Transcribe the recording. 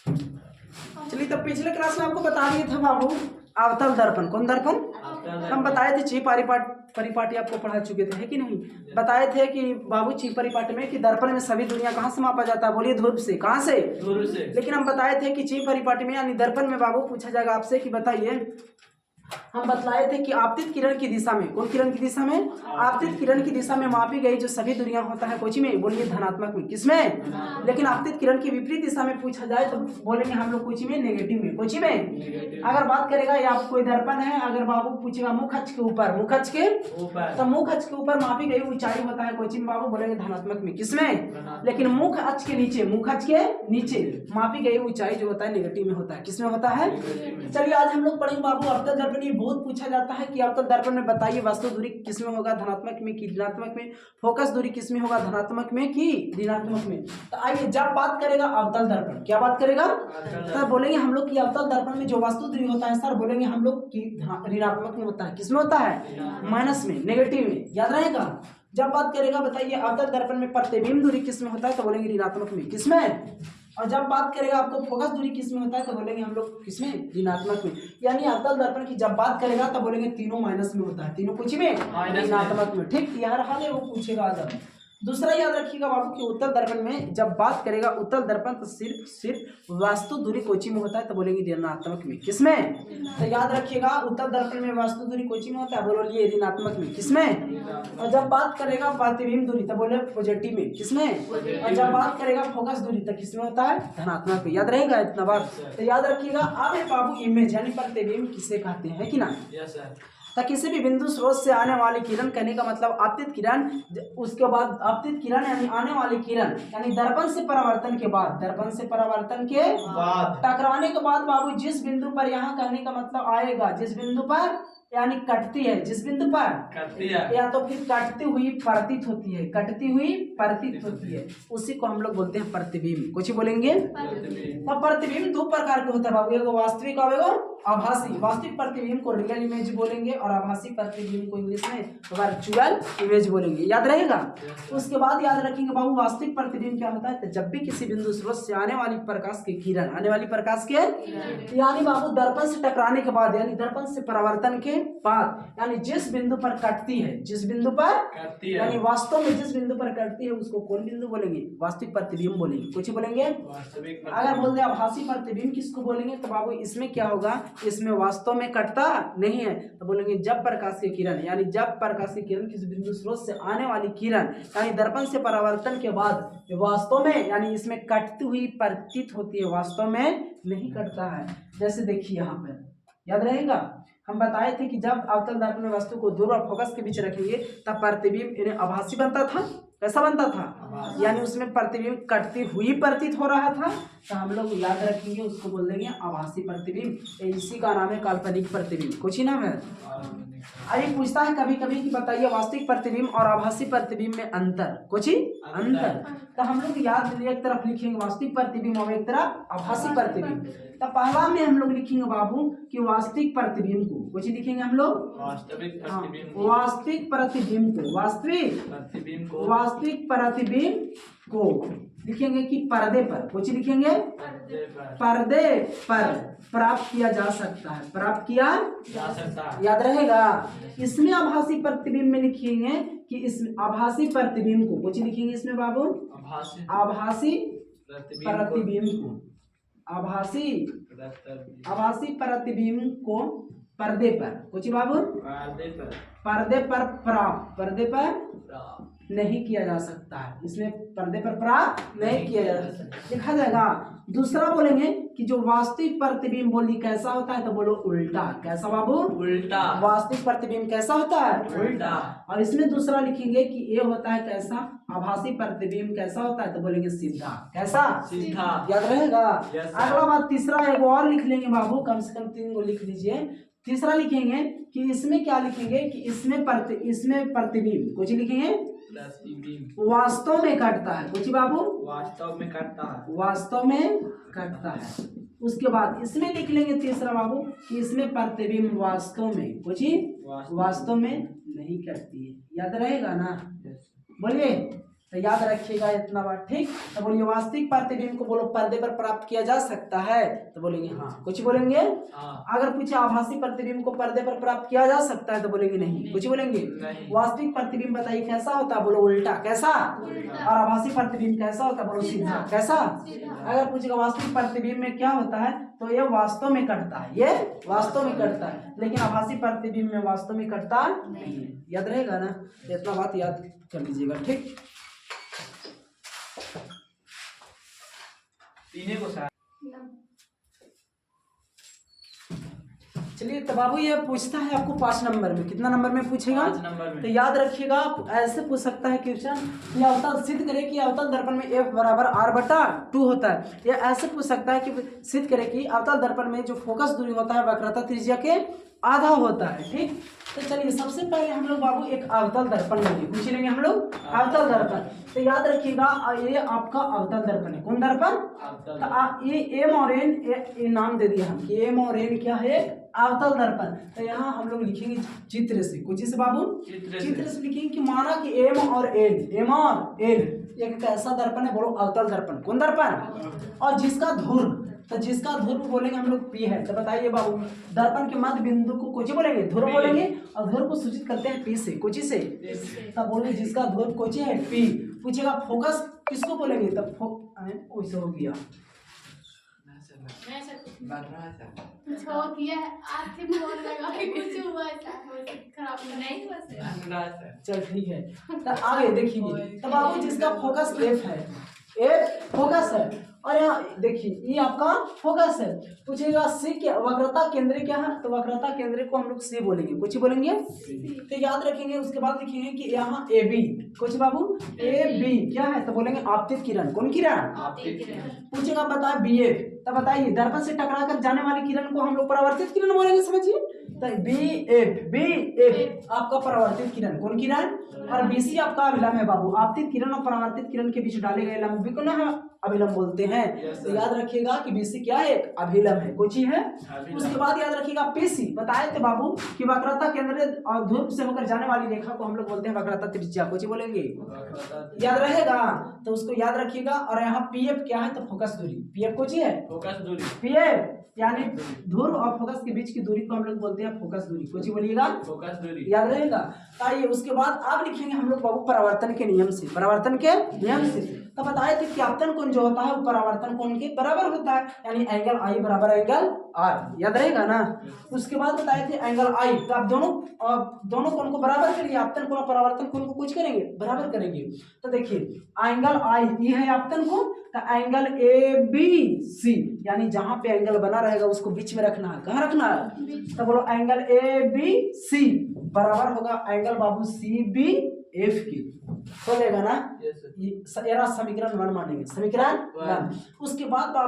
चलिए, तब पिछले क्लास में आपको बता दिए थे बाबू अवतल दर्पण। कौन दर्पण? हम बताए थे ची परिपाटी आपको पढ़ा चुके थे, है कि नहीं? बताए थे कि बाबू ची परिपाटी में कि दर्पण में सभी दुनिया कहाँ से मापा जाता है? बोलिए ध्रुव से। कहाँ से? ध्रुव से। लेकिन हम बताए थे कि ची परिपाटी में यानी दर्पण में बाबू पूछा जाएगा आपसे कि बताइए, हम बतलाए थे कि आपतित किरण की दिशा में, कौन किरण की दिशा में? आपतित किरण की दिशा में मापी गई जो सभी दुनिया होता है कोची में? बोलिए धनात्मक में। किसमें? लेकिन आपतित किरण की विपरीत दिशा में पूछा जाए तो बोलेंगे हम लोग कोची में? नेगेटिव में। कोची में? अगर बात करेगा या कोई दर्पण है, अगर बाबू पूछेगा मुख अक्ष के ऊपर, मुख अक्ष के ऊपर, तो मुख अक्ष के ऊपर मापी गई ऊंचाई होता है कोची में बाबू? बोलेंगे धनात्मक में। किसमें? लेकिन मुख अक्ष के नीचे, मुख अक्ष के नीचे मापी गई ऊंचाई जो होता है नेगेटिव में होता है। किसमें होता है? चलिए, आज हम लोग पढ़ेंगे बाबू अवतल दर्पण। ये बहुत पूछा जाता है कि अवतल दर्पण में बताइए वास्तु दूरी किसमें होगा? धनात्मक में कि ऋणात्मक में? फोकस दूरी किसमें होगा? धनात्मक में कि ऋणात्मक में? तो आइए, जब बात करेगा अवतल दर्पण, क्या बात करेगा? सर बोलेंगे हम लोग कि अवतल दर्पण में जो वास्तु दूरी होता है, सर बोलेंगे हम लोग कि ऋणात्मक में होता है। किसमें होता है? माइनस में, नेगेटिव में। याद रहेगा? जब बात करेगा बताइए अवतल दर्पण में प्रतिबिंब दूरी किसमें होता है? तो बोलेंगे ऋणात्मक में। किसमें? और जब बात करेगा आपको फोकस दूरी किसमें होता है? तो बोलेंगे हम लोग किसमें? ऋणात्मक में। यानी अवतल दर्पण की जब बात करेगा तो बोलेंगे तीनों माइनस में होता है। तीनों कुछ में? ऋणात्मक में। ठीक, यार हाल है वो पूछेगा आज। दूसरा याद रखिएगा बाबू कि उत्तल दर्पण में जब बात करेगा उत्तल दर्पण तो सिर्फ वास्तु दूरी कोची में होता है? तो बोलेंगे ऋणात्मक में। किसमें? तो याद रखिएगा उत्तल दर्पण में वास्तु दूरी कोची में होता है? बोलिए ऋणात्मक में। किसमें? और जब बात करेगा प्रतिबिंब दूरी तो बोले पॉजिटिव में। किसमें? और जब बात करेगा फोकस दूरी तो किसमें होता है? धनात्मक में। याद रहेगा इतना बार? तो याद रखिएगा। अब बाबू इमेज यानी प्रतिबिंब किसे कहते हैं कि ना? तो किसी भी बिंदु स्रोत से आने वाली किरण, कहने का मतलब आपतित किरण, उसके बाद आपतित किरण यानी आने वाली किरण यानी दर्पण से परावर्तन के बाद, दर्पण से परावर्तन के बाद टकराने के बाद बाबू जिस बिंदु पर, यहाँ कहने का मतलब आएगा जिस बिंदु पर यानी कटती है, जिस बिंदु पर कटती है या तो फिर कटती हुई प्रतीत होती है, कटती हुई प्रतीत होती है, उसी को हम लोग बोलते हैं प्रतिबिंब। कुछ बोलेंगे? अब प्रतिबिंब दो प्रकार के होते हैं बाबू, एक वास्तविक और आभासी। वास्तविक प्रतिबिंब को रियल इमेज बोलेंगे और आभासी प्रतिबिंब को इंग्लिश में वर्चुअल इमेज बोलेंगे। याद रहेगा? उसके बाद याद रखेंगे बाबू वास्तविक प्रतिबिंब क्या होता है? तो जब भी किसी बिंदु स्रोत से आने वाली प्रकाश की किरण, आने वाली प्रकाश के यानी बाबू दर्पण से टकराने के बाद यानी दर्पण से परावर्तन के बाद यानी जिस बिंदु पर कटती है, जिस बिंदु पर कटती है यानी वास्तव में जिस बिंदु पर कटती है उसको कौन बिंदु बोलेंगे? वास्तविक प्रतिबिंब बोलेंगे। कुछ बोलेंगे? अगर बोलते हैं आभासी प्रतिबिंब किसको बोलेंगे? तो बाबू इसमें क्या होगा? इसमें वास्तव में कटता नहीं है तो बोलेंगे जब प्रकाश की किरण यानी जब प्रकाश की किरण किसी बिंदु स्रोत से आने वाली किरण यानी दर्पण से परावर्तन के बाद वास्तव में यानी इसमें कटती हुई प्रतीत होती है, वास्तव में नहीं कटता है। जैसे देखिए यहाँ पर याद रहेगा हम बताए थे कि जब अवतल दर्पण में वस्तु को दूर और फोकस के बीच रखेंगे तब प्रतिबिंब इन्हें आभासी बनता था। कैसा बनता था? यानी उसमें प्रतिबिंब कटती हुई प्रतीत हो रहा था, तो हम लोग याद रखेंगे उसको बोल देंगे आभासी प्रतिबिंब। इसी का नाम है काल्पनिक प्रतिबिंब। कुछ ही नाम है। अभी पूछता है कभी कभी कि बताइए वास्तविक प्रतिबिंब और आभासी प्रतिबिंब में अंतर। कुछ ही अंतर। तो हम लोग याद एक तरफ लिखेंगे वास्तविक प्रतिबिंब और एक तरफ आभासी प्रतिबिंब। तो पहला में हम लोग लिखेंगे बाबू कि वास्तविक प्रतिबिंब को, कुछ लिखेंगे हम लोग वास्तविक प्रतिबिंब को, वास्तविक प्रतिबिंब को लिखेंगे कि पर्दे पर, कुछ लिखेंगे पर्दे पर प्राप्त किया जा सकता है, प्राप्त किया जा सकता है। याद रहेगा? इसमें आभासी प्रतिबिंब में लिखेंगे कि इस आभासी प्रतिबिंब को, कुछ लिखेंगे इसमें बाबू आभासी प्रतिबिंब को, आभासी प्रतिबिंब को पर्दे पर, कुछ बाबू पर्दे पर नहीं किया जा सकता है। इसमें पर्दे पर प्राप्त नहीं किया जा सकता, लिखा जाएगा। दूसरा बोलेंगे कि जो वास्तविक प्रतिबिंब बोली कैसा होता है? तो बोलो उल्टा। कैसा बाबू? उल्टा। वास्तविक प्रतिबिंब कैसा होता है? उल्टा। और इसमें दूसरा लिखेंगे कि ये होता है कैसा? आभासी प्रतिबिंब कैसा होता है? तो बोलेंगे सीधा। कैसा? सीधा। याद रहेगा? अगला बात तीसरा एक और लिख लेंगे बाबू, कम से कम 3 को लिख लीजिए। तीसरा लिखेंगे कि इसमें क्या लिखेंगे कि इसमें प्रतिबिंब, कुछ लिखेंगे वास्तव में कटता है। कुछ बाबू वास्तव में कटता है। उसके बाद इसमें लिख लेंगे तीसरा बाबू कि इसमें प्रतिबिंब वास्तव में, कुछ वास्तव में नहीं कटती है। याद रहेगा ना? बोलिए तो याद रखिएगा इतना बात, ठीक। तो बोलिए वास्तविक प्रतिबिंब को बोलो पर्दे पर प्राप्त किया जा सकता है, तो बोलेंगे हाँ। कुछ बोलेंगे अगर पूछे आभासी प्रतिबिंब को पर्दे पर प्राप्त किया जा सकता है तो बोलेंगे नहीं। कुछ बोलेंगे वास्तविक प्रतिबिंब बताइए कैसा होता है, बोलो उल्टा। कैसा? और आभासी प्रतिबिंब कैसा होता है, बोलो सीधा। कैसा? अगर पूछेगा वास्तविक प्रतिबिंब में क्या होता है तो ये वास्तव में कटता है, ये वास्तव में कटता है, लेकिन आभासी प्रतिबिंब में वास्तव में कटता नहीं है। याद रहेगा ना, इतना बात याद कर लीजिएगा, ठीक। चलिए तो बाबू ये पूछता है आपको 5 नंबर में, कितना नंबर में पूछेगा? 5 नंबर में। तो याद रखिएगा ऐसे पूछ सकता है क्वेश्चन, ये अवतल सिद्ध करे कि अवतल दर्पण में F बराबर R/2 होता है। ये ऐसे पूछ सकता है कि सिद्ध करे कि अवतल दर्पण में जो फोकस दूरी होता है वक्रता त्रिज्या के आधा होता है, ठीक। तो चलिए सबसे पहले हम लोग बाबू एक अवतल दर्पण लेंगे, पूछ लेंगे हम लोग अवतल दर्पण। तो याद रखिएगा ये आपका अवतल दर्पण है। कौन दर्पण? तो ये एम और एन, ये नाम दे दिया हम कि एम और एन क्या है, अवतल दर्पण। तो यहाँ हम लोग लिखेंगे चित्र से। कुछ से बाबू? चित्र से लिखेंगे कि माना कि एम और एन एक कैसा दर्पण है, बोलो अवतल दर्पण। कौन दर्पण? और जिसका ध्रुव, तो जिसका ध्रुव बोलेंगे हम लोग पी है। तो बताइए बाबू दर्पण के मध्य बिंदु को कुछ बोलेंगे, ध्रुव बोलेंगे, और ध्रुव को सूचित करते हैं पी से। कुछ से? तब बोलेंगे जिसका ध्रुव कुछ है पी। पूछेगा फोकस किसको बोलेंगे, तब वैसे हो गया चल ठीक है। तो आगे देखिए, तब बाबू जिसका फोकस एफ है, एफ फोकस है, और यहाँ देखिए ये आपका फोकस है। पूछेगा सी क्या, वक्रता केंद्र क्या है, तो वक्रता केंद्र को हम लोग सी बोलेंगे। कुछ बोलेंगे तो याद रखेंगे। उसके बाद लिखेंगे कि यहाँ ए बी। कुछ बाबू? ए बी क्या है, तो बोलेंगे आपतित किरण। कौन किरण? पूछेगा बताए बी एफ, तो बताइए दर्पण से टकरा कर जाने वाली किरण को हम लोग परावर्तित किरण बोलेंगे, समझिए। तो बी एफ आपका परावर्तित किरण। कौन किरण? और बी सी आपका अभिलंब है बाबू। आपतित किरण और परावर्तित किरण के बीच डाले गए लंब को ना अभिलंब बोलते हैं। तो याद रखिएगा कि बीसी क्या है, एक अभिलंब है। कुछ ही है। उसके बाद याद रखिएगा पीसी, बताए थे बाबू कि वक्रता केंद्र और ध्रुव से होकर जाने वाली रेखा को हम लोग बोलते हैं वक्रता त्रिज्या। कुछ बोलेंगे याद रहेगा, तो उसको याद रखिएगा। और यहाँ पीएफ क्या है, तो फोकस दूरी। पीएफ कुछ ही है, फोकस दूरी। पीएफ यानी ध्रुव और फोकस के बीच की दूरी को हम लोग बोलते हैं फोकस दूरी। कुछ बोलिएगा, फोकस दूरी। याद रहेगा। आइए उसके बाद आप लिखेंगे हम लोग बाबू परावर्तन के नियम से। परावर्तन के नियम से तो बताए थे कि आपतन कोण जो होता है वो परावर्तन कोण के बराबर होता है, यानी एंगल आई बराबर एंगल आर। याद रहेगा ना। उसके बाद बताए थे एंगल आई, तो आप दोनों कोण को बराबर करिए। आपतन कोण और परावर्तन कोण को कुछ करेंगे, बराबर करेंगे। तो देखिए एंगल आई ये है आपतन कोण, तो एंगल ए बी सी यानी जहां पे एंगल बना रहेगा उसको बीच में रखना है। कहाँ रखना है, तो बोलो एंगल ए बी सी बराबर होगा एंगल बाबू सी बी एफ की। बोलेगा ना। ये समीकरण 1 मानेंगे, समीकरण 1। उसके बाद बाबू